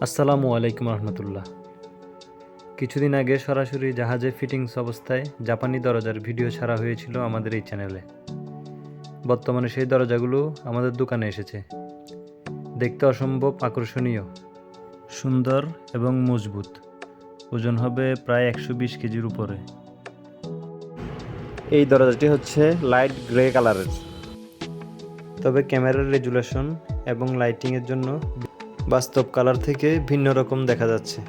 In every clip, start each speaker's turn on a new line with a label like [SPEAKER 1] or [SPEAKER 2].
[SPEAKER 1] আসসালামু আলাইকুম রহমতুল্লাহ। কিছুদিন আগে সরাসরি জাহাজে ফিটিংস অবস্থায় জাপানি দরজার ভিডিও ছাড়া হয়েছিল আমাদের এই চ্যানেলে। বর্তমানে সেই দরজাগুলো আমাদের দোকানে এসেছে। দেখতে অসম্ভব আকর্ষণীয়, সুন্দর এবং মজবুত। ওজন হবে প্রায় 120 কেজির উপরে। এই দরজাটি হচ্ছে লাইট গ্রে কালারের, তবে ক্যামেরার রেজুলেশন এবং লাইটিংয়ের জন্য বাস্তব কালার থেকে ভিন্ন রকম দেখা যাচ্ছে।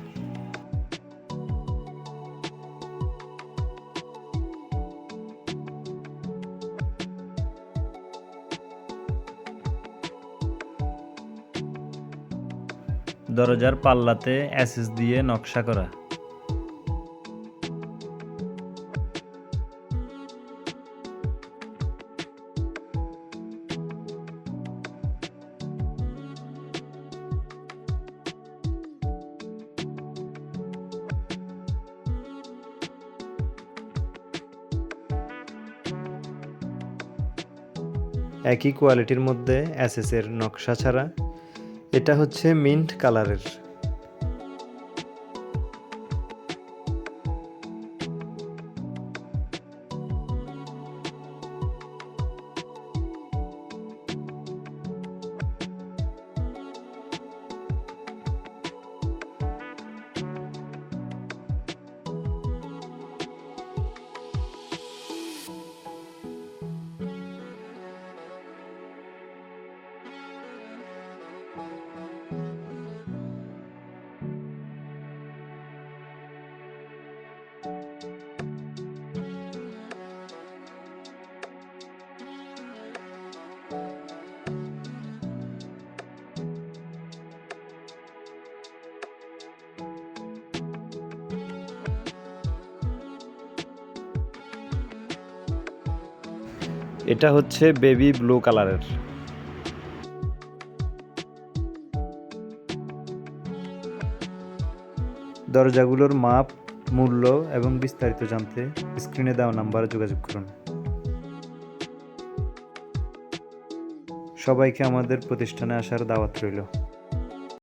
[SPEAKER 1] দরজার পাল্লাতে এসএস দিয়ে নকশা করা। একই কোয়ালিটির মধ্যে এসএস এর নকশা ছাড়া। এটা হচ্ছে মিন্ট কালারের। এটা হচ্ছে বেবি ব্লু কালারের। দরজাগুলোর মাপ, মূল্য এবং বিস্তারিত জানতে স্ক্রিনে দেওয়া নাম্বারে যোগাযোগ করুন। সবাইকে আমাদের প্রতিষ্ঠানে আসার দাওয়াত রইল।